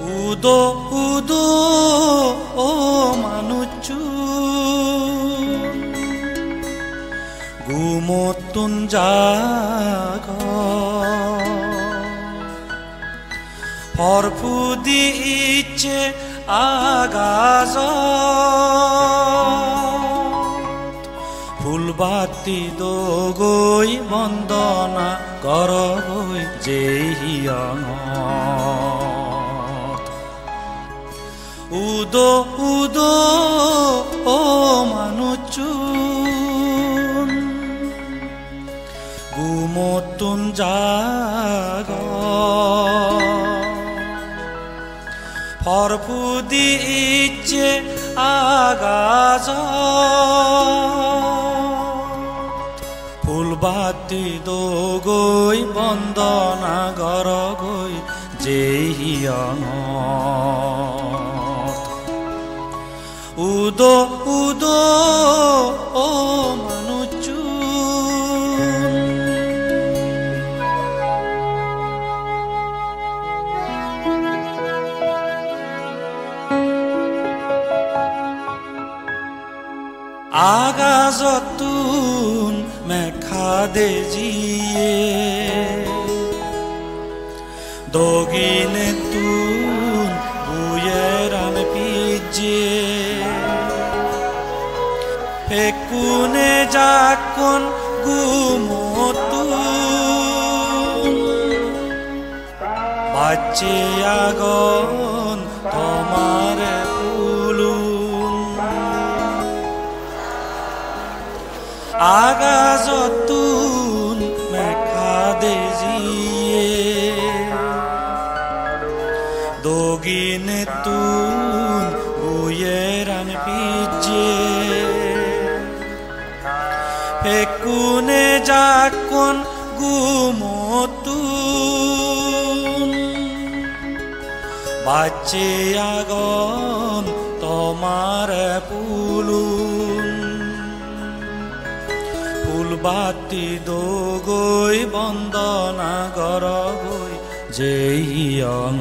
Udo udo o manucu gumotun jaga horpudi iche agazot ফুলবাতি দগৈ বন্দনা করগৈ যেহিয়ং উদো উদো ও মানুচুন গুমতুন জাগ ফরফুদি ইচ্ছে আগাজ ফুলবাতি দগৈ বন্দনা গরগৈ যেহিয়ং Udo udo o manucu agazotun mekhadejiye doginetun buyeram pije Pekune jakon gumotun Bache agon tomare pulun Agazotun mekhadejiye Doginetun buyeran pije Pekune jakon gumotun Bache agon tomare pulun Pulbati dogoi bondana gorogoi যেহিয়ং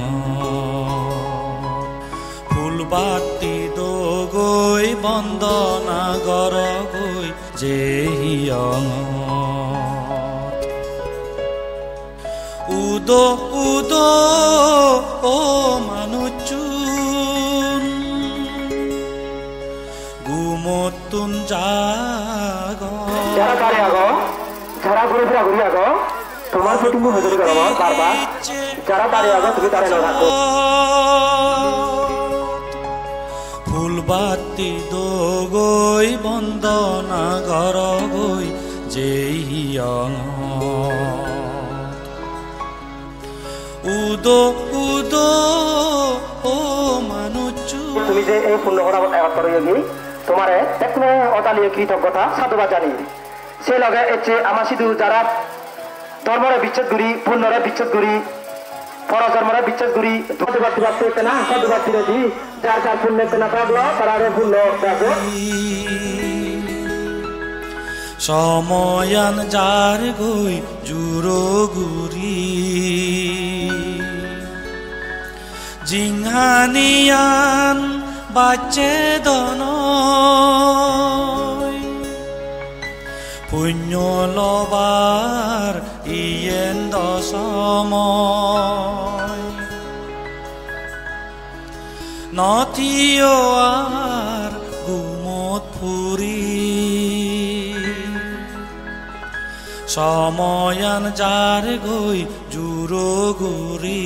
ফুলবাতি দগৈ বন্দনা গরগৈ যেহিয়ং উদো উদো ও মানুচুন গুমতুন জাগ যারা তারে আগো যারা ঘুরে ফিরা ঘুরি আগো তোমার প্রতি মু হাজির করব বারবার যারা তারে আগো তুমি তারে না রাখো ফুলবাতি দগৈ বন্দনা গরগৈ যেহিয়ং উদো উদো ও মানুচু তুমি যে এই পূর্ণ করা এক করইগি তোমারে একনে অতালিয়ে কৃতজ্ঞতা সাধুবাদ জানি সে লগে এচে আমার সিধু যারা ধর্মরে বিচ্ছেদ করি পূর্ণরে বিচ্ছেদ করি পরজন্মরে বিচ্ছেদ করি সাধুবাদ দিতে না সাধুবাদ দিদি যার যার পুণ্য না থাকলো তারারে পূর্ণ দেখো সময়ান যার গই জুরো গুরি জিংহানিয়ান বাচে দন পুণ্য লবার ইয়েন দশময় নথিও আর গুমত ফুরি সময়ান যার গই জুরো গুরি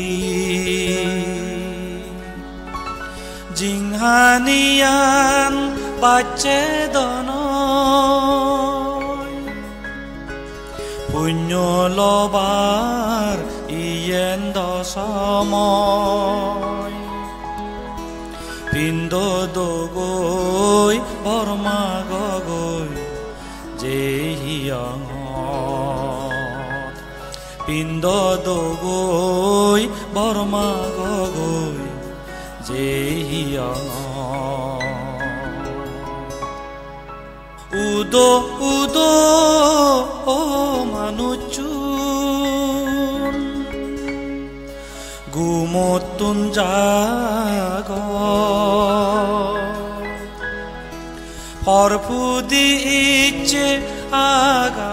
জিংহানিয়ান বাচে দন পুণ্য লবার ইয়েন দশময় পিণ্ড দগৈ বর্মা গগৈ যেহিয়ং পিণ্ড দগৈ বৰ্মা গগৈ জেহিয়া উদ উদ ও মানুচুন গুমতুন জাগ পরফুদি ইচ্ছে আগা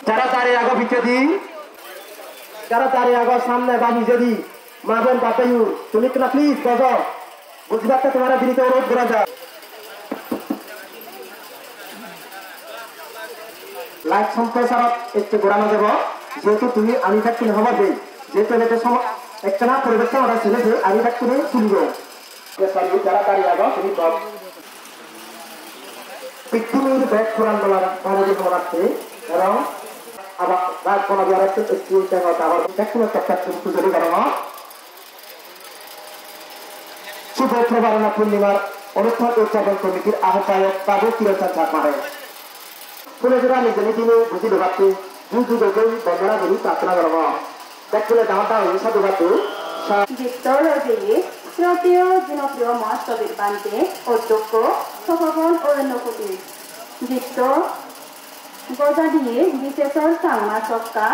যারা দাঁড়িয়ে আগো ভিতরে যারা দাঁড়িয়ে আগো সামনে বাবু যদি মাবেন বাপাইউ তুমি তো প্লিজ বস বুঝবারটা তোমার বিনীত অনুরোধ করা যায় লাইট সম্প্রসারক একটু ঘোরানো যাব যেহেতু তুমি আমি থাকতে হবার দেই যেহেতু এটা একটা না পরিবেশন ওরা ছিল যে আমি থাকতে শুনব যারা দাঁড়িয়ে আগো তুমি পৃথিবীর ব্যাগ কোরআন বলার ভালো রাখছে এবং আবার রাত বলা যারা আবার দেখুন একটা সুযোগী কারণ শুভ প্রবারণা পূর্ণিমার অনুষ্ঠান উদযাপন কমিটির আহ্বায়ক বাবু কিরোচান চাকমারে ফুলেজোড়া নিজে দিনে বুঝি ঢোকাচ্ছে দুযুগেই বন্দনাগুলি প্রার্থনা করব দেখলে দামটা হয়ে সাধুবাদু শ্রদ্ধেয় জনপ্রিয় মহাস্তবের বান্তে অধ্যক্ষ সভাগণ অরণ্যপতি গীত গজা দিয়ে বিশেষর Sangma চক্কা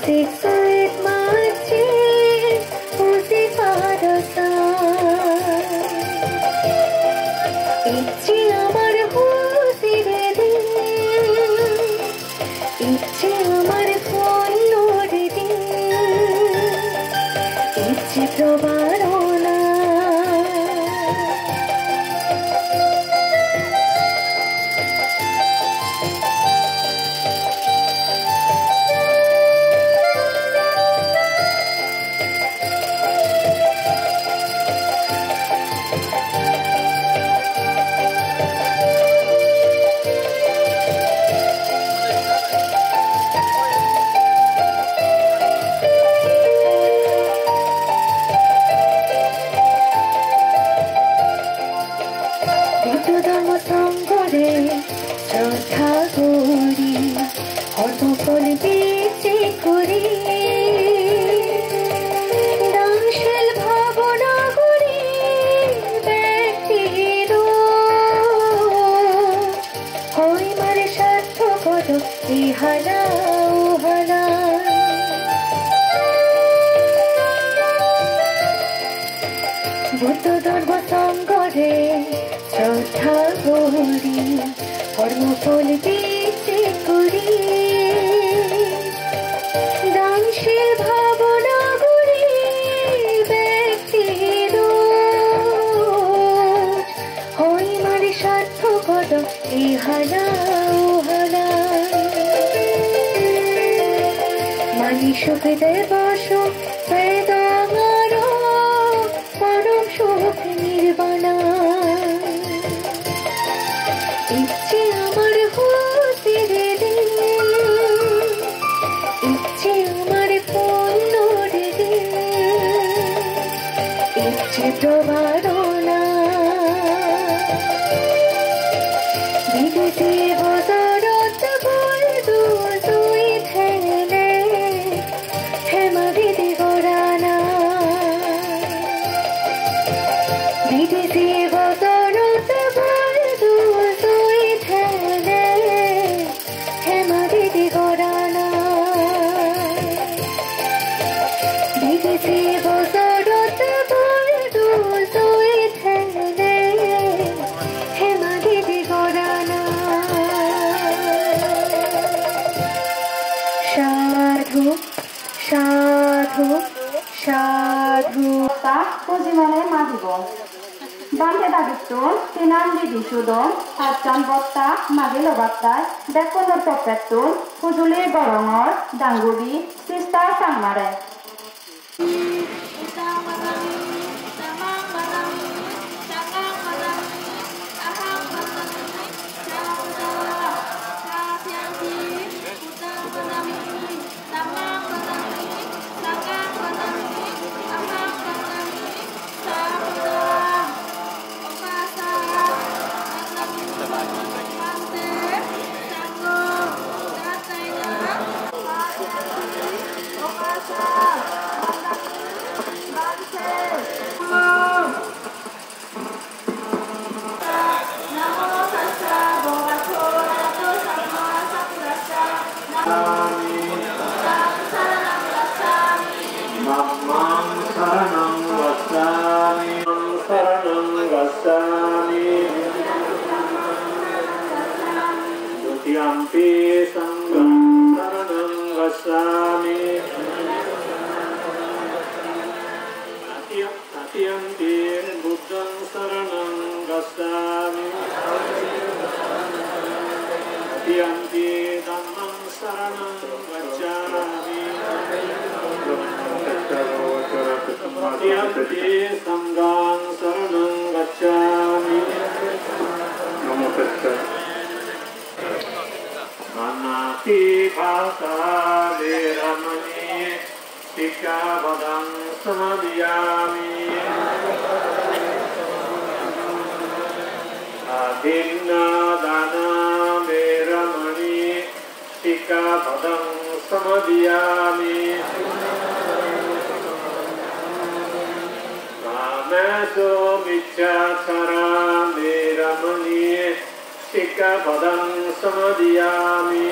secret marching, pussy parasa. ইচ্ছে আমার হুসিরে দিন, ইচ্ছে আমার ফন্নরে দিন, ইচ্ছে প্রবারণা। শ্রদ্ধা করি অর্থফল বেঁচে করি দানশীল ভাবনা করি ব্যক্তির হয় মারে স্বার্থ কত ইহালা উহালা বুদ্ধ ধর্ম সঙ্গরে শ্রদ্ধা করি কর্মফল বেঁচে করি দানশীল ভাবনা করি ব্যক্তির হয় মারে স্বার্থ কত ইহালা উহালা মানি সুখ দেব সুখ বেদাঙ্গার পরম সুখ নির্বাণা ইচ্ছে আমার হুসিরে দিন, ইচ্ছে আমার ফন্নরে দিন, ইচ্ছে প্রবারণা বিদেশে বদরত বলদু তুই ঠেলে হেমা দিদি গোরানা বিদেশে বদরত বলদু তুই ঠেলে হেমা দিদি গোরানা বিদেশে বদরত বলদু তুই ঠেলে হেমা দিদি গোরানা সাধু সাধু সাধু তা পুঁজিমনে মাগিব বান্ধে দাগিতুন তিনাম দিদি সুদম সাতজন বত্তা মাগিল বাত্তায় বেকনের তপেতুন ফুজুলি গরঙর ডাঙ্গুবি চিস্তা সাংমারে Dutiyampi sangham saranam gacchami Tatiyampi buddham saranam gacchami Tatiyampi dhammam saranam gacchami Tatiyampi sangham saranam gacchami Namo Tassa Manati bhasa veramani sikkhapadam samadhiyami Adinna dana veramani sikkhapadam samadhiyami Kamesu micchachara veramani sikkhapadam samadhiyami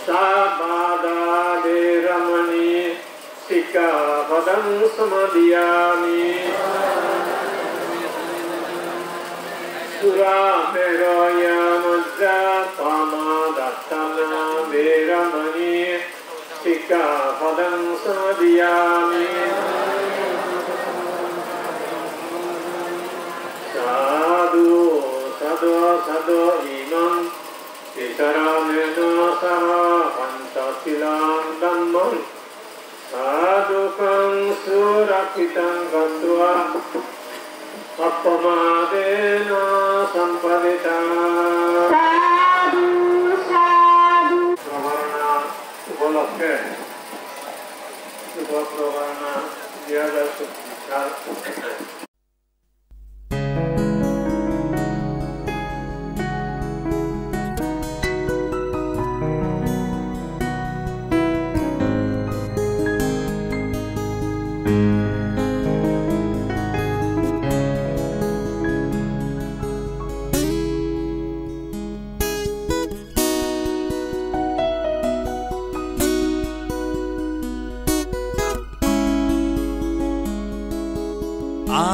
Sabada Veramani Sikkhapadam Samadhiyami Surameraya Majjapama Dattana Veramani Sikkhapadam Samadhiyami Sadhu Sadhu Sadhu Imam Visaramena Saha Pantasilam Dhammam Sadhukam Surakitam Gatva Appamadena Sampadita Sadhu Sadhu Pravarna Ubalakke Subha Pravarna Vyada Sukha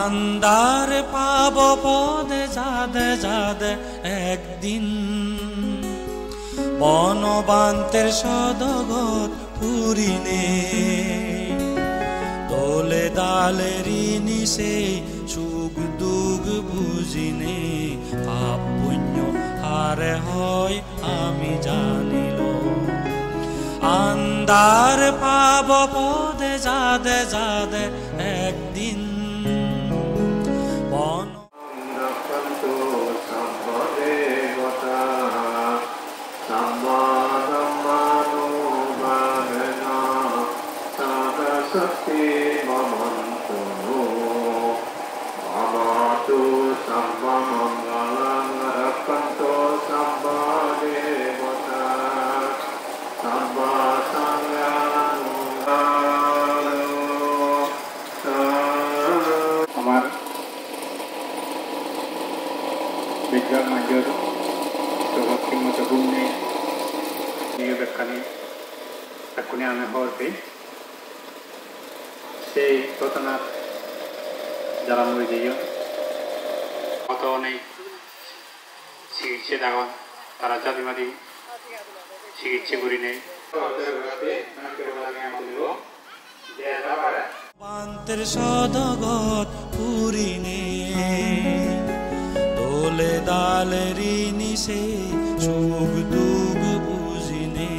আন্দার পাব পদে যাদে যাদে একদিন বনবান্তের সদগত পুরিনে দোলে দালেরি নিশে সুখ দুঃখ বুঝিনে পাপ পুণ্য হারে হয় আমি জানিল আন্দার পাব পদে যাদে যাদে একদিন Nakanto Samma Devata Samma Dhammano Bhavena Sada Sakti Mamanto Amatu Samma Mangalam Rakanto Samma Devata Samma Sanghano Amar Bidang Major Sohaki Matabumni Niyo Bekani Takuni Ame Horti Sei Totana Jalamuri Diyo Oto Nei Sigitse Dagon Tara Jadimadi Sigitse Guri Nei বান্তের সদগত পুরিনে দোলে দালেরি নিশে সুখ দুঃখ বুঝিনে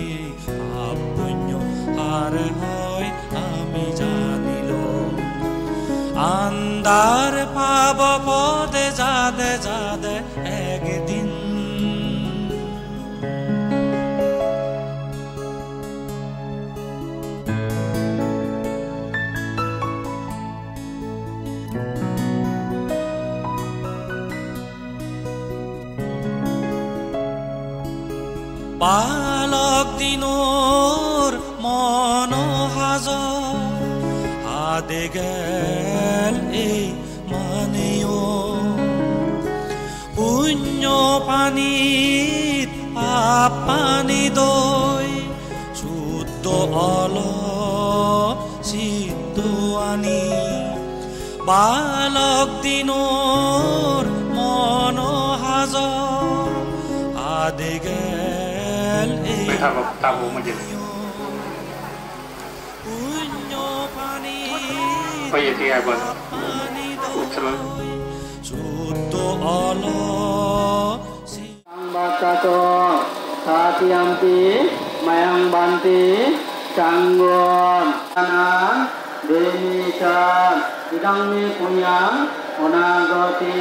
পাপ পুণ্য হার হয় আমি জানিল আন্দার পাব পদে যাদে যাদে একদিন বালক দিনোর মন হাজ আদে গেল এই মানেও পুণ্য পানীত পাপ পানী দৈ শুদ্ধ অল সিদ্ধ আনি বালক দিনোর মন হাজ আদে গেল এই Tabu Majid পুণ্য পানী Payati Abad পানী Utsalan শুদ্ধ all Bakato Satiyanti Mayang Banti Sanggom Anan Demisan Idangmi Punyang Onagoti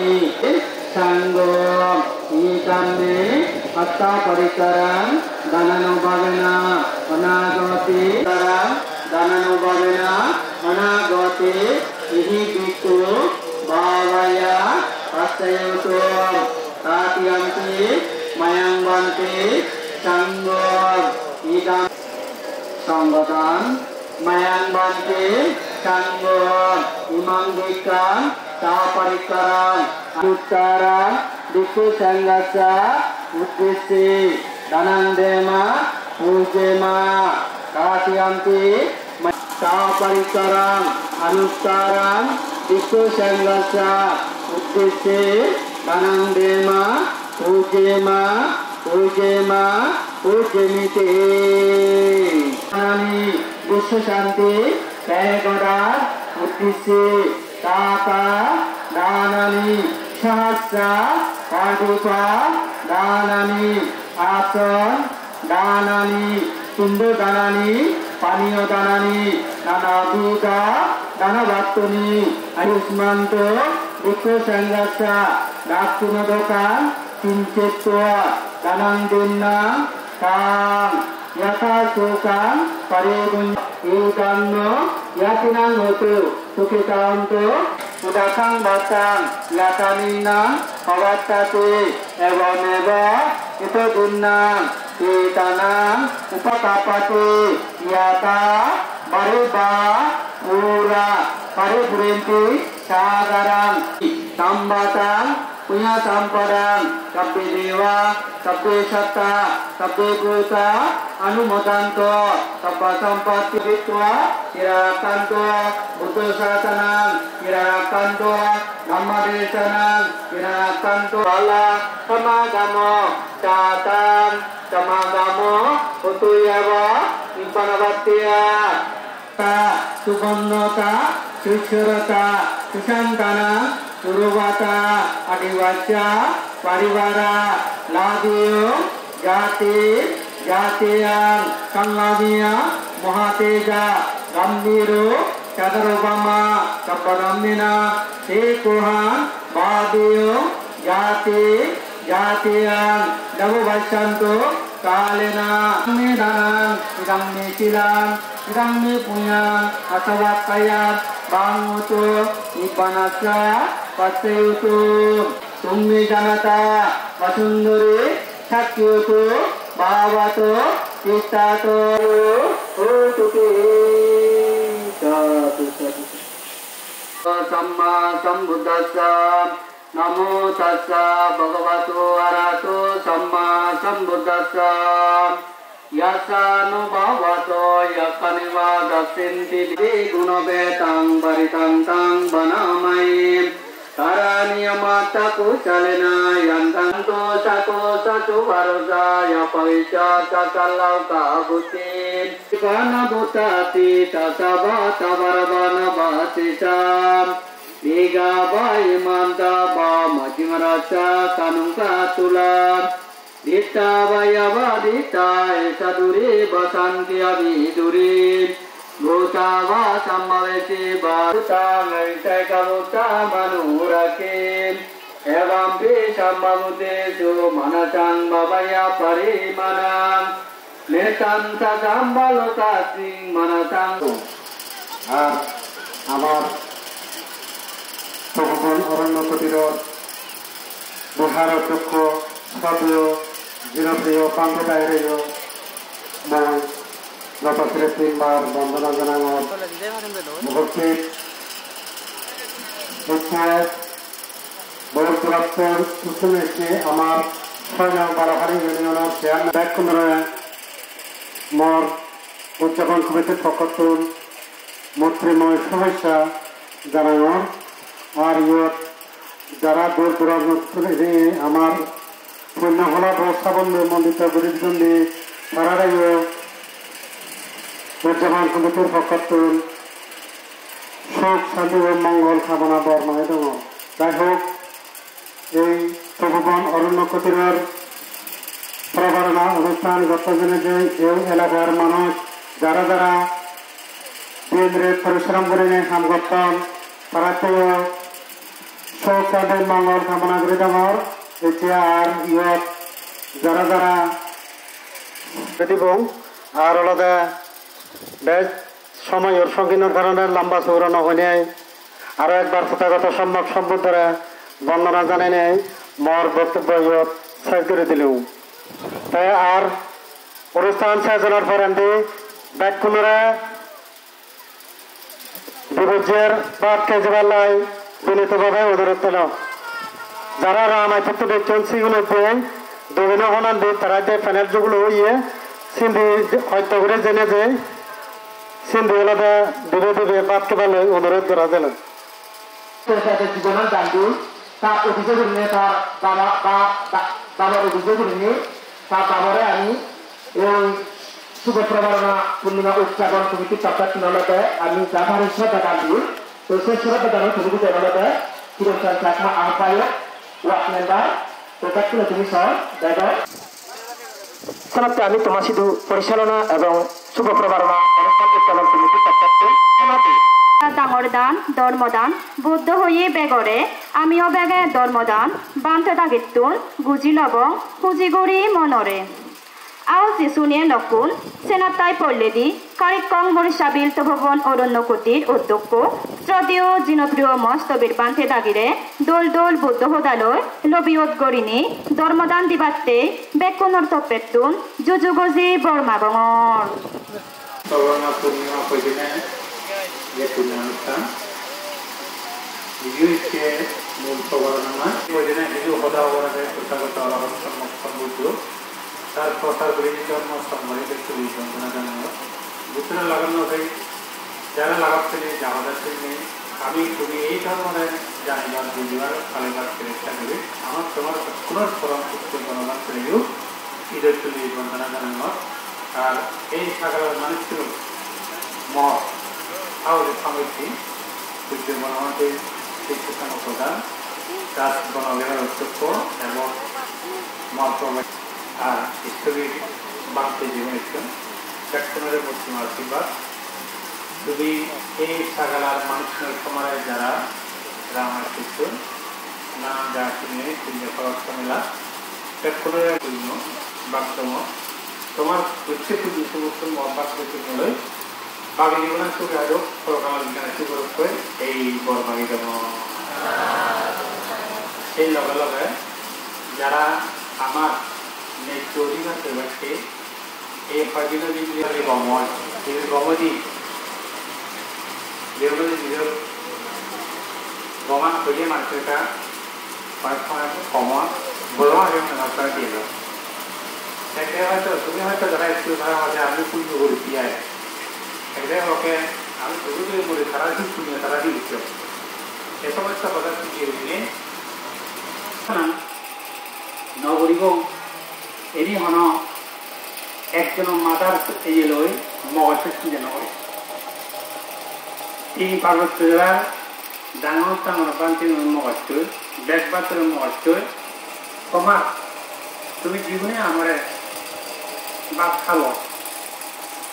Sanggom Ikanmi Atta Parikaran Dananubhavena Onagoti Dananubhavena Onagoti Ihi Biku Bhavaya Pasayutum Satiyanti Mayang Banti Sanggom Idang Sanggatan Mayang Banti Sanggom Imang Dikan Taparikaran Uttara Diku Sanggasa Uddisi Danandema पूजेमा काशयन्ति तापरिकरं अनुष्कारं विश्वसंगस्य उद्देश्ये धनंदेमा पूजेमा पूजमिते विश्व शांति कैगोडार उद्देश्ये ताका दानानि सहस्रा पादुका दानानि आसन दानानि तुंदो दानानि पानीय दानानि नानाबुदा दानवात्तनि आयुष्मान्तो विश्व संगसा दाक्षिण दोकान किंचित्वा दानंदिन्ना कां यथा सुकां परिगुण युगान्नो यातिनां होतु सुखितान्तो उदासां बासां यातानिन्नां भवत्ताति एवमेव इतोदिन्नां कीर्तनां उपकापति याता बरिबा पूरा परिपुरेन्ति सागरां संबातां punya sampadang sabbe dewa sabbe satta sabbe bhuta anumodanto sabba sampatti vitva irakanto buddha sasanam irakanto dhammadesanam irakanto ala samagamo satam samagamo utuyawa impanavattiya ta subannota sushurata susantana Suruvata adivacha parivara ladiyo jati jatiyang kanglamiya mohateja gambiro chadarobama kaparamina sekuhan badiyo jati jatiyang davavasyanto kalena medanang idang mesilang idang mepunyang asavat kayat bangutu ibanasa paseutu tummi janata pasunduri sakyutu bhavato chittato ututi satu samma sambuddhassa namo tassa bhagavato arahato samma sambuddhassa yasa nubhavato yakaniva dasinti gunabetang baritang tang banamai taraniyamata kucalena yantanto sako sacu varosa yapavicha cakalauka butin kana butati tasabata varabana basisam Tiga bayi manta ba majimaraca kanungka tulam Dita bayava dita esaduri basanti abiduri Gota va samavesi bharuta ngarisai kamuta manurakin Evam pi sammamutesu manasang babaya parimanang Netan sadambaloka sing manasang আমার তখন অরণ্য প্রতিরোধ বিহার অধ্যক্ষ সদীয় জনপ্রিয় পান্ডাইরেয় মই গত 3 বার বন্দনা জানানোর মুহূর্তে বড় দূরত্বর সূচনা এসে আমার 6 নং বারাহারি ইউনিয়নের চেয়ারম্যান ব্যাকুমরে মোর উদযাপন কমিটির পক্ষতুন মৈত্রীময় শুভেচ্ছা জানানোর আর ইয়ত যারা দূর দূরান্ত থেকে আমার পুণ্যহলা ব্যবস্থাপন মন্দিত গরিবজনদি তারারাইও উদযাপন কমিটির পক্ষতুন সুখ শান্তি ও মঙ্গল কামনা বর্ণায় দङ যাই হোক এই তপবন অরণ্য কুটিরের প্রবারণা অনুষ্ঠান গত দিনে যে এই এলাকার মানুষ যারা যারা দিনে পরিশ্রম করে কাম করতেন তারাতেও সুখ শান্তি মঙ্গল কামনা করে দঙর এতিয়া আর ইয়ত যারা যারা দিব আর আলাদা বেশ সময়ের সংকীর্ণর কারণে লম্বা চৌড়া নহয়নি আরো একবার প্রথাগত সম্যক সম্বোধরে বন্দনা জানাই নেই মোর বক্তব্য ইয়ত শেষ করে দিলেও তাই আর অনুষ্ঠান শেষের পর আমি ব্যাকুণরে বিভজ্যের বাদ কেজরিওয়াল বিনীতভাবে অনুরোধ পেল যারা রামায়িত দেখছেন সেগুলো দুদিনে হনান তারা যে প্যানেল যেগুলো ইয়ে সিন্ধি হয়তো করে জেনে যে সিন্ধি আলাদা দিবে দিবে বাদকে ভালো অনুরোধ করা দিল জীবনের গান্ধী তার অভিযোগ নিয়ে তার বাবার অভিযোগ নিয়ে তার বাবারে আমি এই শুভ প্রমাণনা পূর্ণিমা উদযাপন কমিটির চক্রাত নলতে আমি যাভার শ্রদ্ধা গান্ধী তো সেই শ্রদ্ধা জানো তুমি নলতে কিরণ চাকমা আহ্বায়ক ওয়ার্ড মেম্বার তো দেখলে তুমি সব দেখো সেনাতে আমি তোমার শুধু পরিচালনা এবং শুভ প্রমাণনা অনুষ্ঠান উদযাপন কমিটির চক্রাত ডাঙর দান ধর্মদান বুদ্ধ হয়ে বেগরে আমিও বেগে ধর্মদান বান্তে দাগিতুন গুজি লব হুজিগুড়ি মনরে আও যিশুনিয়ে নকুন সেনাতাই পল্লেদি কারিকং বরিশাবিল তভবন অরণ্য কুটির অধ্যক্ষ শ্রদ্ধেয় জিনপ্রিয় মস্তবীর বান্তে দাগিরে দোল দোল বুদ্ধ হোদালয় লবিয়ত গরিনি ধর্মদান দিবাত্তে বেকুনর তপেতুন জুজুগজি বর্মাগঙর পূর্ণিমা পর্যন্ত যে অনুষ্ঠান ইউকে মূল প্রবর্তনা পর্যন্ত হিজু হদা অবরাধে প্রথাগত সম্বুদ্ধ তার প্রসার গৃহী জন্ম সম্মানিত চুরি যন্ত্রণা জানানো ভিতরে লাগানো হয়ে যারা লাগাচ্ছেন যাওয়াদাচ্ছেন আমি তুমি এই ধরনের জানিবার বুঝিবার আলেবার চেষ্টা করি আমার তোমার পুনর পরমপুত্র গণনা করেও ঈদের চুরি যন্ত্রণা জানানো আর এই সাগরের মানুষ ছিল মঠ আউলের সমিতি সূর্য বনমাটির শিক্ষান প্রধান গাছ বনবিহার অধ্যক্ষ এবং মঠ আর স্থগিত বাড়তে জীবন প্রাক্তনের পশ্চিম আশীর্বাদ তুমি এই সাগালার মানুষের সময় যারা রামার শিক্ষণ নাম যা কিনে কিনে খরচ মেলা প্রাক্তনের পূর্ণ বাক্যম তোমার উচ্ছে পুজো সমস্ত বাক্য চিহ্নলৈ বাকি জীবনের সুখে আজও সরকার বিজ্ঞানে সুগরক করে এই বরবাগি দেব সেই লগে লগে যারা আমার ন্যায্য অধিকার পেয়েছে এই হয়দিন গমন এই গমদি যেগুলো নিজের গমান হইলে মানুষটা অনেক সময় কমন বড় আপনারা দিয়ে দাও একটা হয়তো তুমি হয়তো যারা স্কুল ধরা হচ্ছে আমি পূর্ণ করি পিয়ায় একটা ওকে আমি শুরু করে তারা দিন শুনিয়ে তারা দিচ্ছ এ সমস্ত কথা শিখিয়ে দিলে নগরীব এরই হন একজন মাতার এই লই মগজের চিন্তা নয় এই পার্বত্য জেলার ডাঙর ডাঙর প্রান্তিক মগজ ব্যাগবাতের মগজ তোমার তুমি জীবনে আমার বাপ খাবো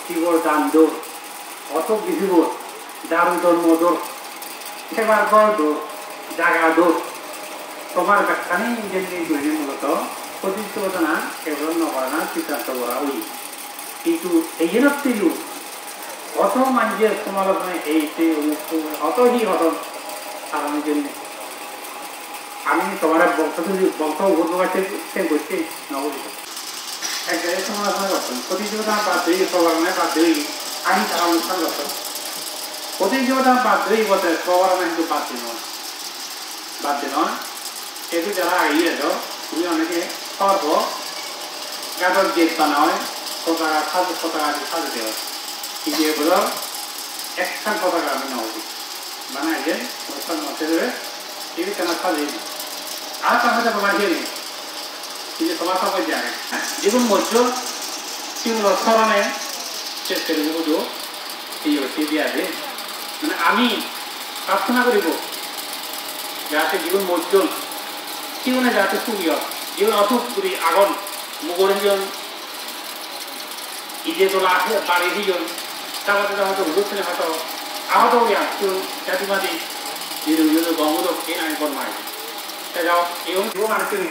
শিবর দান দৌড় অত কিছু দারু ধর্ম দৌড় সেবার গড় দৌড় জাগা দৌড় তোমার ব্যাখ্যানে যেমনি মূলত প্রতিষ্ঠা না এগুলো নকরা সিদ্ধান্ত করা ওই কিন্তু এই জন্য অত মানুষের সমালোচনায় এই সেই অতই হত কারণের জন্য আমি তোমার বক্তব্য সে করছি নবী এক জায়গায় সমালোচনা করতাম প্রতিযোগিতা বাদ দিয়ে প্রবর্তনায় বাদ দিয়ে আমি তারা অনুষ্ঠান করতাম প্রতিযোগিতা বাদ দিয়ে বলতে প্রবর্তনা কিন্তু বাদ দিন একটু যারা এগিয়ে যাও তুমি অনেকে সর্ব গাছের গেট বানায় পতাকা সাজাতে হয় কিন্তু এগুলো একটা পতাকা আমি নেওয়া উচিত বানায় যে অনুষ্ঠান মধ্যে ধরে টিভি কেন সাজিয়ে দিই আর কাছে বাড়িয়ে নিই কিন্তু তোমার সবাই জানে যেগুলো মধ্য সেগুলো স্মরণে শেষ করে দেবো এই হচ্ছে দিয়ে আছে মানে আমি প্রার্থনা করিব যাতে জীবন মজ্জন জীবনে যাতে সুখীয় জীবন অসুখ করি আগন মুগরজন ইজে তোলা আছে বাড়ি দিজন তারপরে হয়তো হুদুরে হয়তো আহত হয়ে আসতো জাতিবাদী গমদক এই আমি বন্যায় যাও এবং জীবন আর তুমি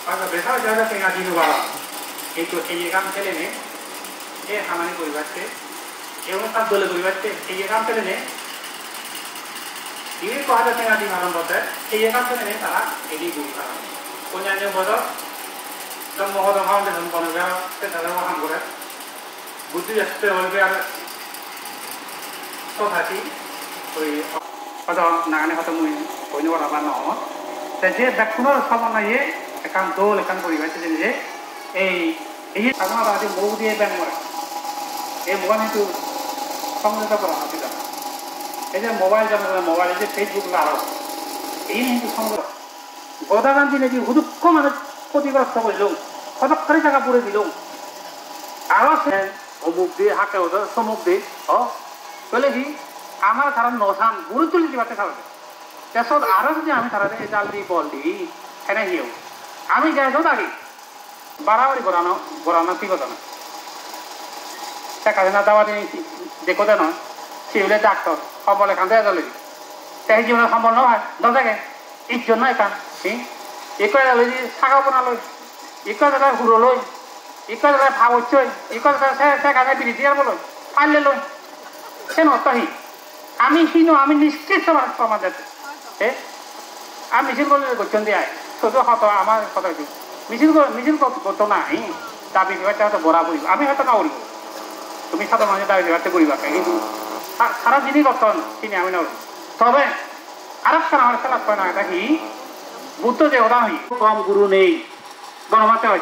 হয়তো বেশাও জায়গা থেকে দিন বাবা কিন্তু এই কাম ছেলে নে এ হামানি পরিবারছে এবং তার দলে পরিবারছে এই কাম ছেলে নে 이게 또 하자 생각이 나는 건데 이해가 되는 따라 이리 보니까 본연의 뭐죠? 좀 뭐도 하는데 좀 보는 거야 그다음에 한 거래 무지 했을 때 얼굴에 또 다시 우리 어서 나가는 것도 뭐 보이는 거라 봐 나와 근데 제 백분을 사만나에 약간 돌 약간 거리가 있는데 에이 এই সাধারণত আজ বউ দিয়ে ব্যায়াম করে এই মোবাইল কিন্তু সংযুক্ত করা অসুবিধা এই যে মোবাইল জানা মোবাইল এই যে ফেসবুক আরো এই কিন্তু সংযোগ গদা গান্ধী নাকি হুদুক্ষ মানে ক্ষতিগ্রস্ত করল কতক্ষণে টাকা পড়ে দিল আরো সে অমুক দিয়ে হাঁকে হতো সমুক দিয়ে বলে কি আমার তারা নসান গুরু তুলে দিবাতে থাকবে তেসত আরো যদি আমি তারা জাল দিই বল দিই এনে হিও আমি যাইছো থাকি বাড়াবাড়ি গড়ানো ঠিক হতো না টাকা না দাওয়া দিয়ে দেখো দেয় নয় সে হলে ডাক্তার সম্বল এখান থেকে চলে তাই জীবনের সম্বল নয় নথাকে এই জন্য এখান একই লই যে শাখা বনা লই একই জায়গায় হুড়ো লই একই জায়গায় ভাব হচ্ছই একই জায়গায় সেখানে বিড়ি দিয়ে বলো পারলে লই সে নতহি আমি হীন আমি নিশ্চিত সমাজ যাচ্ছে আমি মিছিল করলে করছেন দিয়ে শুধু হতো আমার কথা মিছিল করতো না দাবি দেওয়াটা হয়তো বড়া করিব আমি হয়তো না উঠব তুমি সাধারণ মানুষের দাবি দেওয়াতে করিবা কিন্তু সারা যিনি করতেন তিনি আমি না উঠব তবে আর একটা আমার খেলা হয় না এটা কি বুদ্ধ যে হতা হই কম গুরু নেই বনমাতে হয়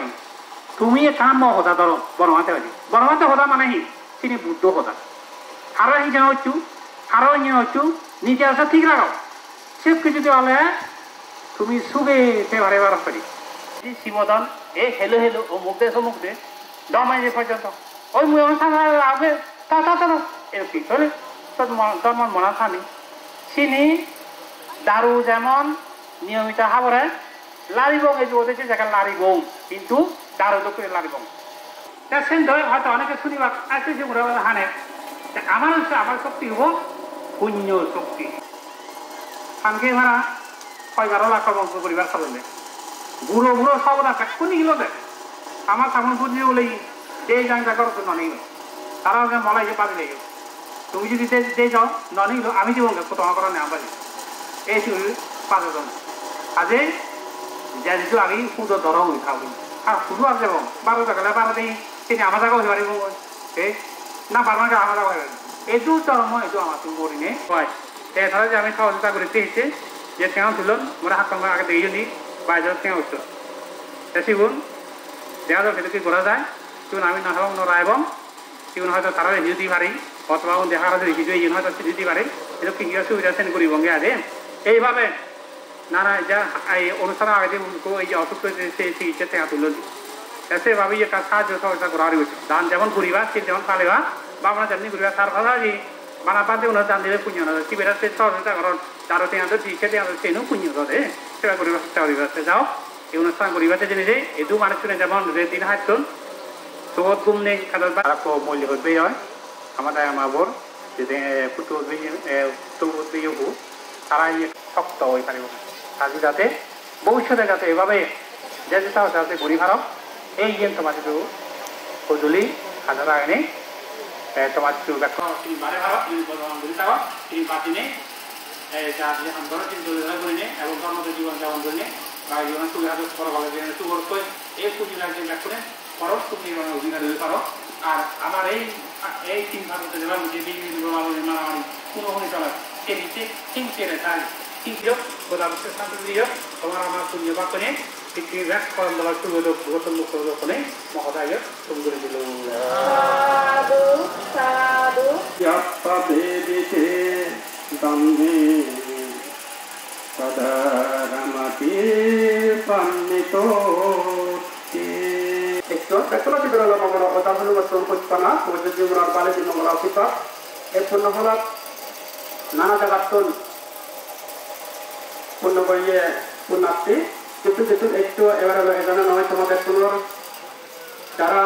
তুমি কাম হতা ধরো বনমাতে হয় বনমাতে হতা মানে হি তিনি বুদ্ধ হতা আরো হি যেন হচ্ছু আরো ইয়ে হচ্ছু নিজে আসা ঠিক রাখো সব কিছু হলে তুমি সুখে ফেভারে বার করি শিবদান এই হেলো হেলো ও মুখ দে সমুখ দে দমাই যে পর্যন্ত ওই মুখ আগে তা এরকম চলে ধর্ম মনা স্বামী চিনি দারু যেমন নিয়মিত হাবরে লারি বং এই যে ওদেরকে জায়গা লারি বং কিন্তু দারু তো করে লারি বং সেন ধরে হয়তো অনেকে শুনিবা আসছে যে মোটা হানে আমার শক্তি হবো পুণ্য শক্তি সাংকে ভাড়া 11 লাখ বংশ পরিবার খাবলে বুড়ো বুড়ো সব না কোন গেল দেখ আমার সামনে বুঝিয়ে বলে এই জায়গা করো তো ননিল তারা মলাই যে পাবি লেগে তুমি যদি দিয়ে যাও ননিল আমি যে তোমার করা নেওয়া পারি এই পাঁচজন আজে যা যেহেতু আমি সুদ ধরা হই খাবি আর শুধু আর যাব 12 টাকা 12 দিই তিনি আমার জায়গা হয়ে পারিব এই না 12 টাকা আমার জায়গা হয়ে এইটো ধর্ম এইটো আমার তুমি করি নে হয় এছাড়া যে আমি সহযোগিতা করে দিয়েছি যে তেওঁ তুলন মোরা হাত আগে দিয়ে নি বাইরে তেওঁ উঠল শিবুন দেখা যাক সেটা কি করা যায় শিবুন আমি না হবং নরাইবং শিবুন হয়তো তারা যদি পারি অথবা দেখা দেখিছো এই হয়তো যদি পারে এটা কি সুবিধা সেন করিব গে আরে এইভাবে নানা যা এই অনুষ্ঠানের আগে এই যে অসুস্থ সেই চিকিৎসা থেকে তুলন সেভাবে একটা সাহায্য সহযোগিতা করা হয়েছে দান যেমন করিবা সে যেমন পালেবা বা আমরা যেমনি করিবা তার ভাষাজি বানাপাতে ওনার দান দিলে পুণ্য না শিবেরা সে সহযোগিতা করেন তারও তেঁতো চিকিৎসা তেঁতো সেনও পুণ্য করে সেবা করিবা চেষ্টা করিবা যাও এই অনুষ্ঠান করিবাতে জেনে এটু মানুষ যেমন দিন হাঁটন সবত গুমনে খাদার মূল্য হয়ে হয় আমাদের মাবর যদি ফুটো উদ্বেগ হোক তারা শক্ত হয়ে পারিব আজি যাতে ভবিষ্যতে যাতে এভাবে যে যেটা যাতে ঘুরি ভারক এই গেম তোমার সজুলি হাজার আইনে তোমার দেখো তিনি বারে ভারক তিনি ঘুরি থাক তিনি বাতিনে যা আন্দোলন তিনি করিনে এবং ধর্মত জীবন যাপন করিনে বা জীবন সুবিধা করভাবে সুগর এই পুঁজিরা যে দেখুন খরচ তুমি অধিকার হয়ে পারো আর আমার এই তিন ভারতে যেমন যে মারামারি পুনঃ চলা সে নিচে ঠিক চেনে তাই ঠিক গোদাবস্থার শান্তি দিও তোমার আমার পুণ্য বাক্যনে পৃথিবীর ব্যাস করম বলার সুযোগ গৌতম মুখ দর্শনে মহোদয় তুমি করে দিল সাধু সাধু বেদিতে দম্ভে সদারমতি পন্নিত বেতন বিবরণ নম্বর অদাহরণ বস্তু পুষ্পনা মজুদি নম্বর বালে দিন নম্বর অফিসা এই পূর্ণ হল নানা জায়গাতন পূর্ণ করিয়ে পূর্ণার্থী কিন্তু যেহেতু একটু এবার হলো এজন্য নয় তোমাদের পুনর যারা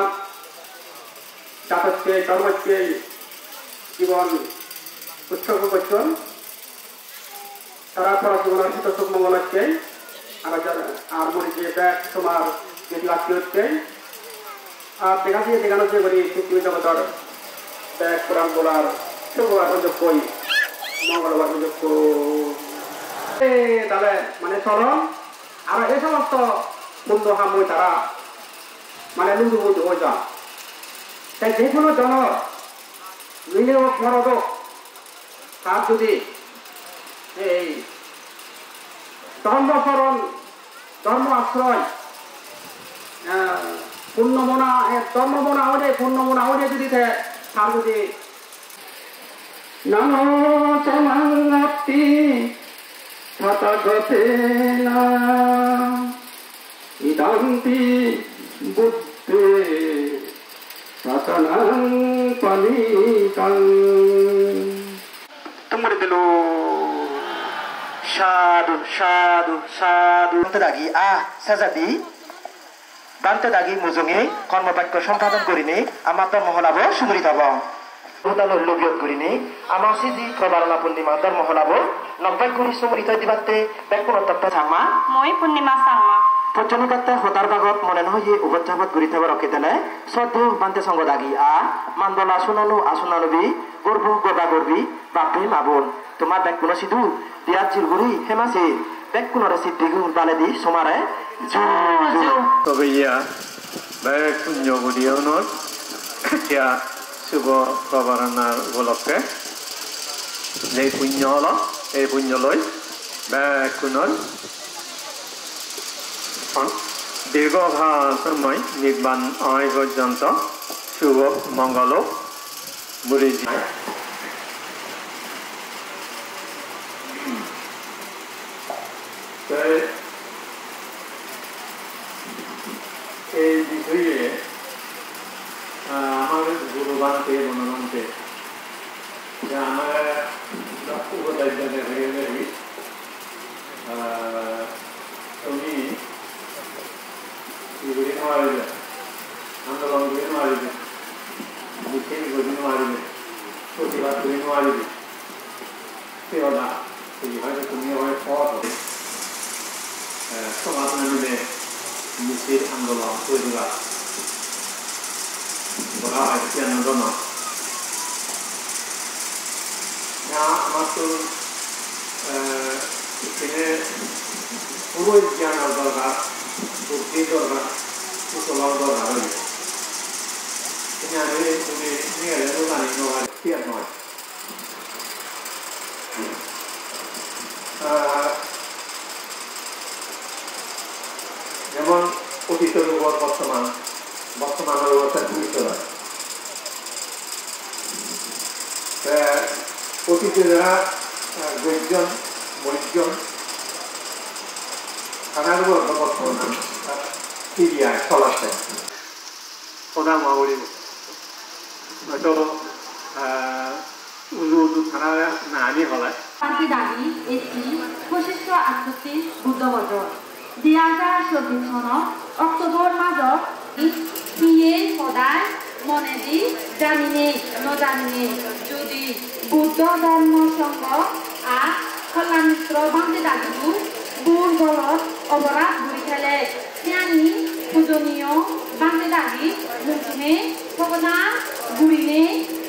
জাতককে ধর্মকে জীবন উৎসর্গ করছেন তারা পড়াশোনার হিত সুখ মঙ্গল হচ্ছে আর মনে যে ব্যাগ তোমার যদি আত্মীয় হচ্ছে আর দেখা দিয়ে দেখানো যে করি পৃথিবী জগতের ব্যাগ কোরআন বলার শুক্রবার পর্যন্ত কই মঙ্গলবার পর্যন্ত তাহলে মানে চলন আর এই সমস্ত বন্ধু হামই তারা মানে লুডু বুঝ হয়ে যান তাই যে কোনো জন বিনিয়োগ মরদ তার যদি এই ধর্মচরণ ধর্ম আশ্রয় পূর্ণমনা ধর্মমনা হলে পূর্ণমনা হলে যদি তার যদি নানো চমাঙ্গতি তথাগতে না ইদান্তি বুদ্ধে সাতনাং পালিতাং तुम्हारे दिलो साधु साधु साधु दागी आ साजादी बांते दागी मुजंगे कर्मबाक्य सम्पादन करिने आमा धर्महलाबो सुमरित हब भूतानर लोभियत करिने आमा सिजी प्रबारना पूर्णिमा धर्महलाबो नब्बायकुनि सुमरित दिबाते बेकुन तत्व सांगमा মই পূৰ্ণিমা চাংমা তজনিকাতে হতার ভাগত মনে নহয় উবজ্জাবত গুৰি থাব ৰখিতেনে শ্ৰদ্ধ বান্তে সংগ দাগি আ মানদলা শুনানো আসুনানবি গর্ব গদা গর্বি বাপে মাবন তোমার ব্যাগ কোন সিধু পিয়াজ জিলগুড়ি হেমাসে ব্যাগ কোন সিদ্ধি গুণ বালে দি সমারে তবে ইয়া ব্যাগ পুণ্যগুড়ি হনর ইয়া শুভ প্রবারণার উপলক্ষে যে পুণ্য হল এই পুণ্য লৈ ব্যাগ কোনৰ দীর্ঘকাল সময় নির্বাণ হয় পর্যন্ত শুভ মঙ্গল বুড়িজি এই বিষয়ে আমার গুরুবানকে মনোনন্তে আমার উপদায়িত্বে হয়ে গেলি তুমি Gurino Aride, Andalan Gurino Aride, Mutin Gurino Aride, Sotiba Gurino Aride, Teoda, so you have to know a photo. So as many Mutin Andalan, Sotiba, Bora, I see another one. Now, Master, Uru Jana Dorga. Bukti dorga, usulau dorga lagi. Ini ada luka nih, no ada tiap no. Memang posisi luar Bosman luar terbuka lah. Posisi adalah Gujon, karena luar Bosman. Iya, kolase. Orang mau ini, macam ulu karena nani hola. Panti dagi, eti, posisi aktif Buddha wajah. Diaga shopping sono, Oktober major, piye podai, monedi, janine, no janine, judi Buddha dharma sangha, a kalamistro panti dagi tu, bur golot, oborat buri khele. Tiani, pujoniyo, bante dagi, mungkine, pokona, gurine,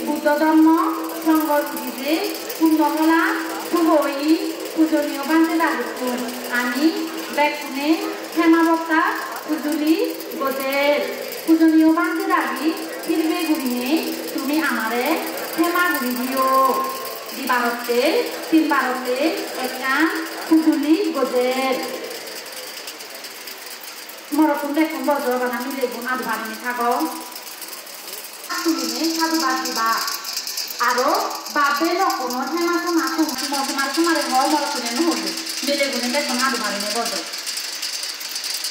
Buddha dharma, sangha guride, pundohala, pujoi, pujoniyo bante dagi tu, ani, bekune, hemabokta, pujuli, gode, pujoniyo bante dagi, kirbe gurine, tumi amare, hema guridiyo, di barote, tin barote, ekan, pujuli, gode. Morokun dekun bojo bana milegun adbharine thago asumine sadhu badiba aro babe lokono hema soma sumare hol morokune nuhule milegune dekun adbharine bojo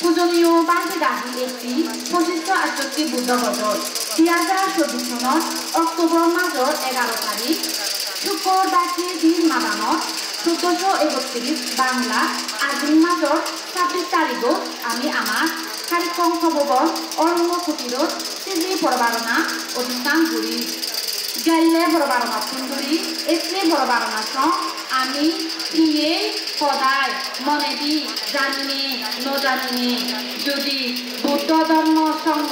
pujoniyo bante dagi ekti 2568 Buddha বছর 2024 সনত October মাসের 11 তারিখ শুক্র দাসী দিন মাদানত 1431 বাংলা আশ্বিন মাসের 26 তারিখত আমি আমার কার্যক্রম ভবন অরণ্য কুটিরত সিজি পরবারণা অনুষ্ঠান ঘুরি গেলে পরবারণা সুন্দরী এসে পরবারণা সং আমি প্রিয়ে সদায় মনেদি জানিনে নজানিনে যদি বুদ্ধ ধর্ম সঙ্গ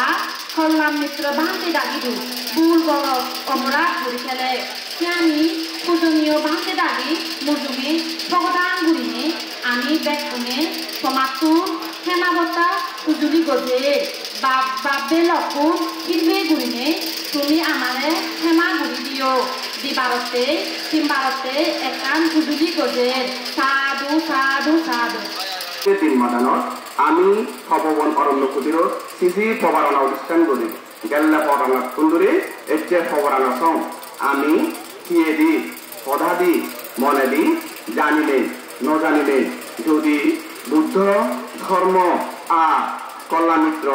আর কল্যাণ মিত্র ভাঙতে দাগিদু ফুল বড় অমরা ঘুরি খেলে আমি পূজনীয় ভাঙতে দাগি মুজুমে ভগদান ঘুরিনে আমি বেকুনে সমাতুর হেমাবতা পুজুলি গজে বাপে লক্ষণ কিনবে ঘুরিনে তুমি আমারে হেমা ঘুরি দিও দিবারতে তিনবারতে একান পুজুলি গজে সাধু সাধু সাধু তিন মাদানত আমি ভগবান অরণ্য কুটির সিজি পবারানা অনুষ্ঠান করি গেল্লা পড়ানা সুন্দরী এচ্ছে পবারানা সং আমি কিয়ে দি পদা দি মনে দি জানিলে ন জানিলে যদি বুদ্ধ ধর্ম কল্যামিত্র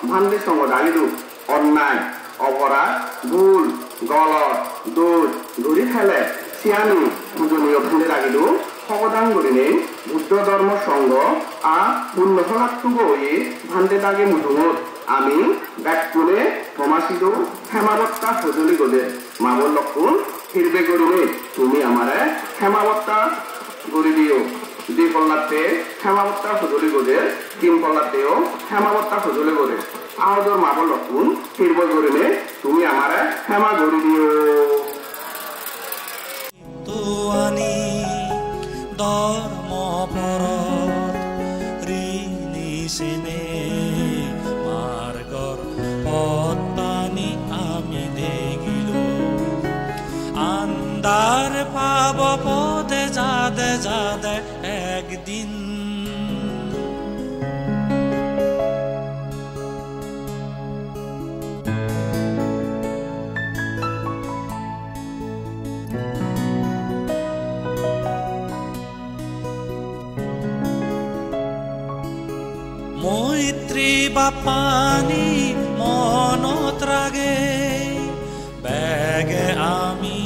ভান্ডে সঙ্গ জানিলু অন্যায় অপরাধ ভুল গলত দোষ ধরি ফেলে সিয়ানি পূজনীয় ভান্ডে লাগিলু সবদান করিনে বুদ্ধ ধর্ম সংঘ পুণ্যফলাত্মক ভান্ডে দাগে মুদুমত আমি ব্যাকুলে প্রমাসিত হেমাবত্তা সজলি গলে মাবর লক্ষণ ফিরবে করিনে তুমি আমারে হেমাবত্তা গড়ি দিও দুই পল্লাতে হেমাবত্তা সজলি গলে তিন পল্লাতেও হেমাবত্তা সজলি গলে আহদর মাবর লক্ষণ ফিরবে করিনে তুমি আমারে হেমা গড়ি দিও তোয়ানি ধর্ম পরত ঋণী সেনে মার্গর পত্তানি আমি দেখিল আন্দার পাব পদে যাদে যাদে একদিন মৈত্রী বাপানি মনত রাগে বেগে আমি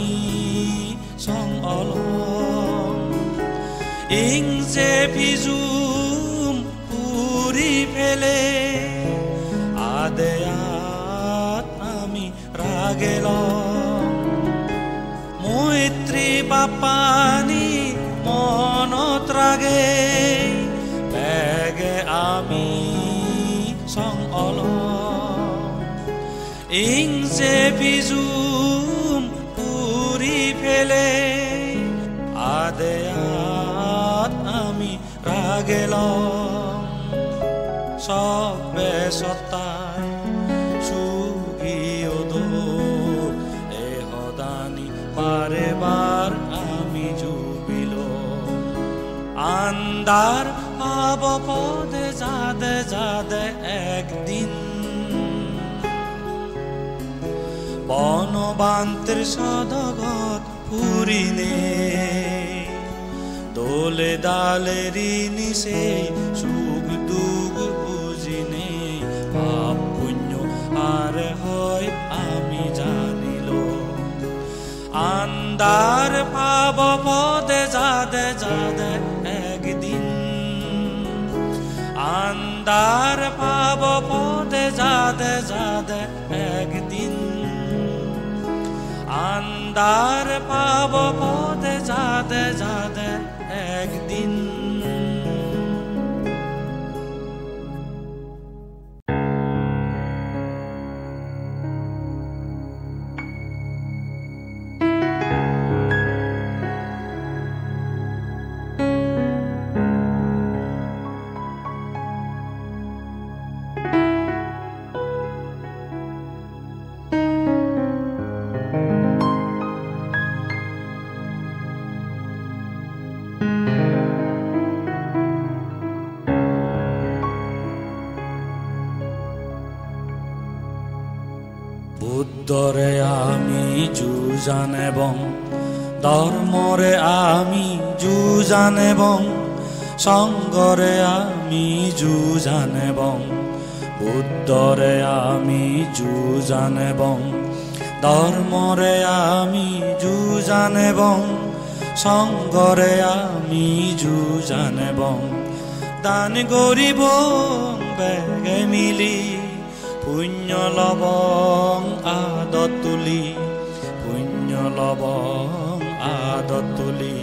সং অলম ইং যে ভিজুম পুরি ফেলে আদেয়াত আমি রাগেলম মৈত্রী বাপানি মনত রাগে বেগে আমি সং অলম ইং যে ভিজুম পুরি ফেলে আদেয়াত আমি রাগেলম সবে সত্তায় সুগিও দো এহদানি বারে বার আমি জুবিল আন্দার পাব পদে যাদে যাদে একদিন বনবান্তের সদগত পুরিনে দোলে দালেরি নিশে সুখ দুঃখ বুঝিনে পাপ পুণ্য আর হয় আমি জানিল আন্দার পাব পদে যাদে যাদে একদিন আন্দার পাব পদে যাদে যাদে একদিন আন্দার পাব পদে যাদে যাদে একদিন বুদ্ধরে আমি যুজান এবং ধর্মরে আমি যুজান এবং সঙ্গরে আমি যুজান এবং বুদ্ধরে আমি যুজান এবং ধর্মরে আমি যুজান এবং সঙ্গরে আমি যুজান এবং দান গরিব বেগে মিলি পুণ্য লবং আদত তুলি পুণ্য লবং আদত তুলি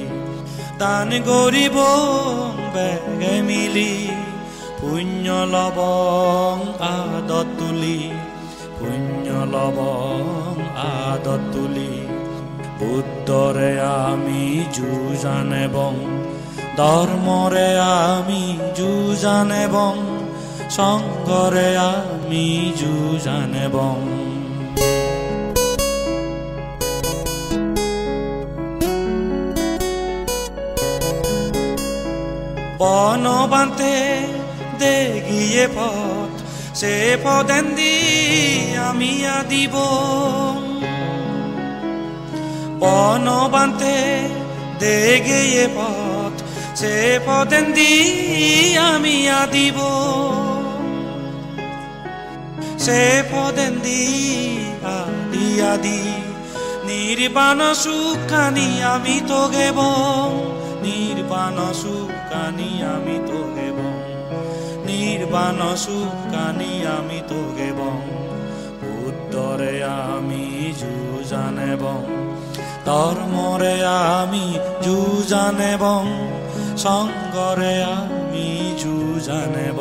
দান গরিব বেগে মিলি পুণ্য লবং আদত তুলি পুণ্য লবং আদত তুলি বুদ্ধরে আমি যুজান এবং ধর্মরে আমি যুজান এবং সঙ্গরে আমি যুজান এবং বনবান্তে দেগিয়ে পথ সে পদেন্দি আমি আদিব পনবান্তে দেগিয়ে পথ সে পদেন্দি আমি আদিব সে পদেন্দি আদি আদি নির্বাণ সুখানি আমি তো গেব নির্বাণ সুখানি আমি তো গেব নির্বাণ সুখানি আমি তো গেব উত্তরে আমি যুজানেব ধর্মরে আমি যুজানেব সঙ্গরে আমি যুজানেব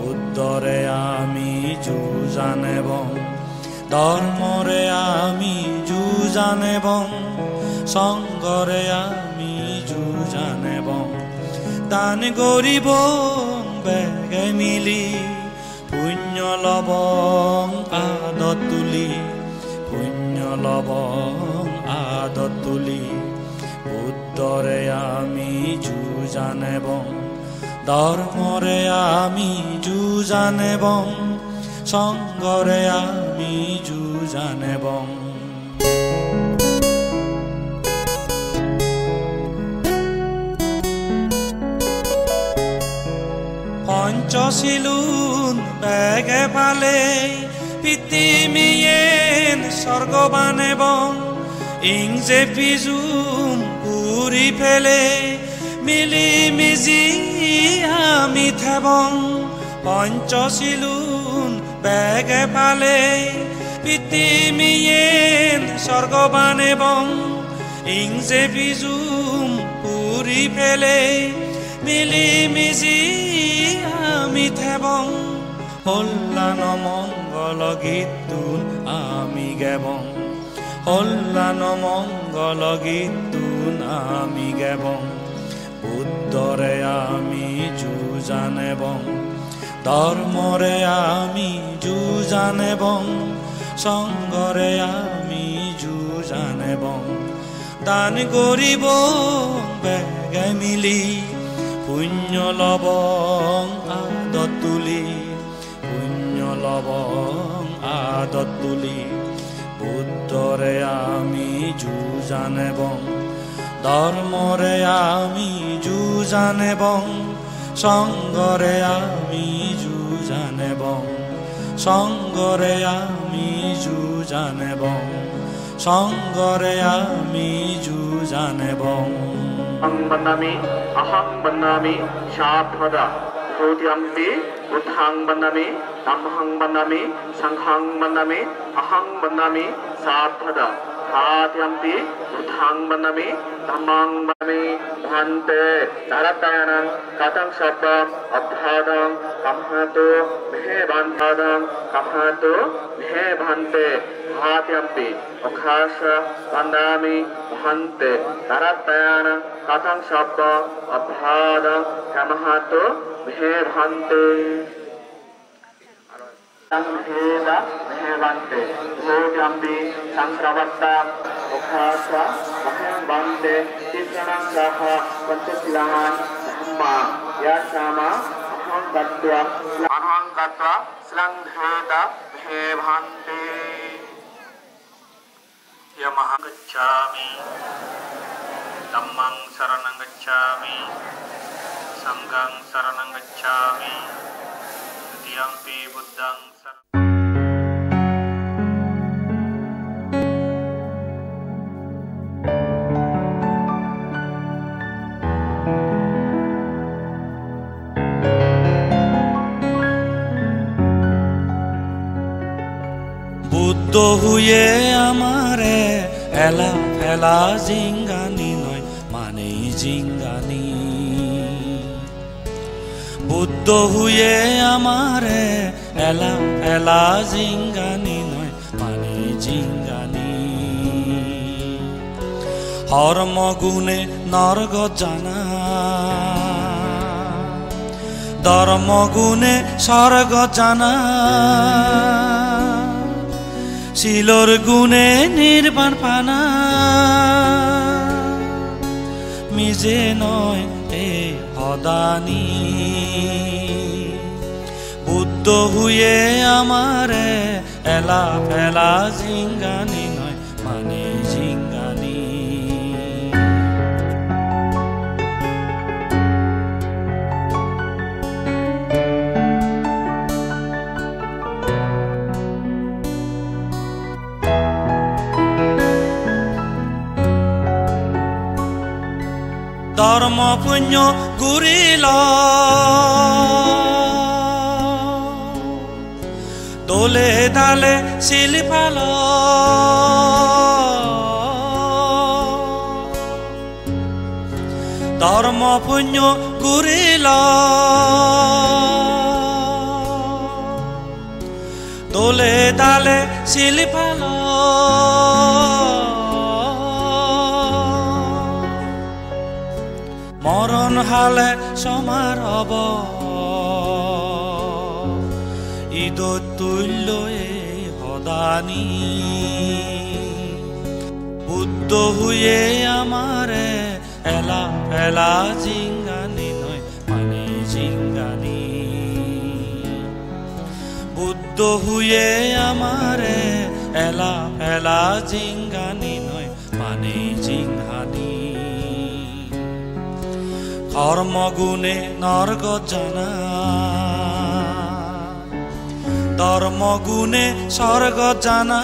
উত্তরে আমি যুজানেব ধর্মরে আমি যুজানেব সঙ্গরে আমি যুজানেব দান গরিব বেগে মিলি পুণ্য লব আদত তুলি পুণ্য লব আদত তুলি বুদ্ধরে আমি যুজানেব ধর্মরে আমি যুজানেব সঙ্গরে আমি যুজানেব পঞ্চশীলুন বেগে পালে পৃথিবীয়েন স্বর্গবানেব ইংজে পিজুম পুরি ফেলে মিলি মিজি আমি থেবং পঞ্চশীলুন বেগে পালে পৃথিবীয়েন স্বর্গবানেব ইংজে পিজুম পুরি ফেলে মিলি মিজি আমি থেবং হল্লান মঙ্গল গীতুন আমি গেবং হল্লান মঙ্গল গীতুন আমি গেবং বুদ্ধরে আমি যুজানেব ধর্মরে আমি যুজানেব সঙ্গরে আমি যুজানেব দান গরিব বেগে মিলি পুণ্য লবং আদত তুলি পুণ্য লবং আদত তুলি বুদ্ধরে আমি যুজানেব ধর্মরে আমি যুজানেব সঙ্গরে আমি যুজানেব সঙ্গরে আমি যুজানেব সঙ্গরে আমি যুজানেব বন্নামি অহং বন্নামি সাধদা ভূত্যম্পি বুদ্ধং বন্নামি ধম্মং বন্নামি সংঘং বন্নামি অহং বন্নামি সাধদা ভাত্যম্পি বুদ্ধং বন্নামি ধম্মং বন্নামি ভান্তে নারায়ণং কাতং শব্দং অভ্যাদং কমহাতো মহে বান্ধাদং কমহাতো মহে ভান্তে ভাত্যম্পি অখাস বন্নামি ভান্তে নারায়ণং কাতং শব্দং অভ্যাদং কমহাতো মহে ভান্তে संभेदा मेहवंते भूत्यम्पि संस्रवत्ता मुखासा महवंते तीर्थणंसह पंचशिलान् धम्मा यासामा अहं गत्वा संभेदा मेहवंते यमहं गच्छामि धम्मं शरणं गच्छामि संघं शरणं गच्छामि द्वितीयंपि बुद्धं বুদ্ধ হুয়ে আমারে এলা ফেলা জিঙ্গানি নয় মানে জিঙ্গানি বুদ্ধ হুয়ে আমারে এলা ফেলা জিঙ্গানি নয় মানে জিঙ্গানি হর্ম গুণে নর্গ জানা ধর্ম গুণে স্বর্গ জানা শিলর গুণে নির্বাণ পানা মিজে নয় এ হদানি বুদ্ধ হুয়ে আমারে এলা ফেলা জিঙ্গানি নয় মানে জিঙ্গানি ধর্ম পুণ্য ঘুরিল দোলে দালে শিলপাল ধর্ম পুণ্য ঘুরিল দোলে দালে শিলপাল মরণ হালে সমার হব ঈদত তুল্য এই হদানি বুদ্ধ হুয়ে আমারে এলা ফেলা জিঙ্গানি নয় মানে জিঙ্গানি বুদ্ধ হুয়ে আমারে এলা ফেলা জিঙ্গানি নয় মানে জিঙ্গানি কর্মগুণে নরক জানা ধর্মগুণে স্বর্গ জানা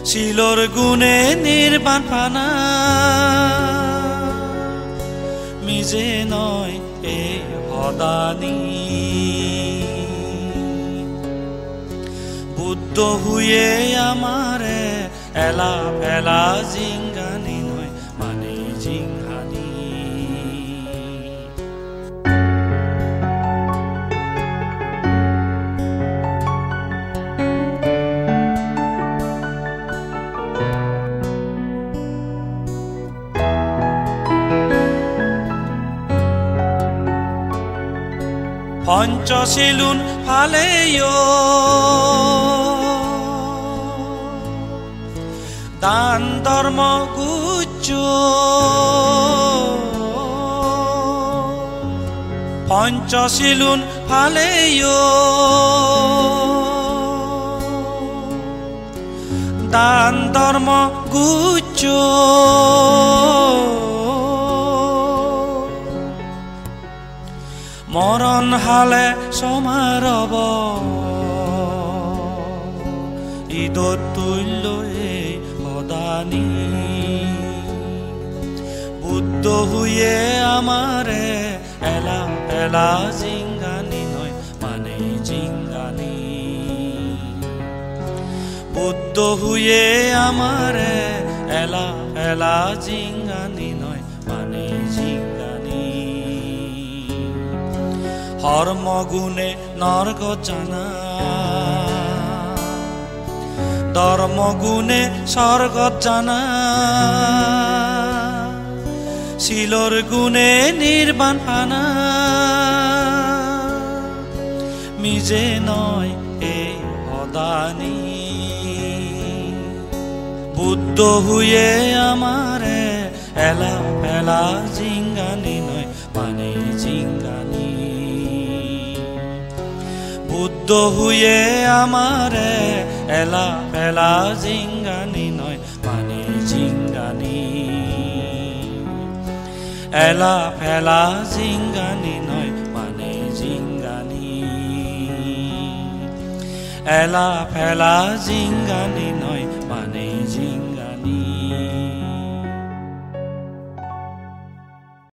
শিলর গুণে নির্বাণ পানা মিজে নয় এ হদানি বুদ্ধ হুয়ে আমারে এলা ফেলা জিঙ্গানি নয় মানে জিঙ্গানি পঞ্চশীলুন ফালেয় দান ধর্ম গুচ্ছ পঞ্চশীলুন ফালেয় দান ধর্ম গুচ্ছ মরণ হালে সমারব ঈদত তুল্য এই হদানি বুদ্ধ হুয়ে আমারে এলা এলা জিঙ্গানি নয় মানে জিঙ্গানি বুদ্ধ হুয়ে আমারে এলা এলা জিঙ্গানি নয় মানে জিঙ্গানি ধর্মগুণে নরক জানা ধর্মগুণে স্বর্গ জানা শিলর গুণে নির্বাণ পানা মিজে নয় এ হদানি বুদ্ধ হুয়ে আমারে এলা ফেলা জিঙ্গানি নয় মানে জিঙ্গানি বুদ্ধ হুয়ে আমারে এলা ফেলা জিঙ্গানি নয় মানে জিঙ্গানি এলা ফেলা জিঙ্গানি নয় মানে জিঙ্গানি এলা ফেলা জিঙ্গানি নয়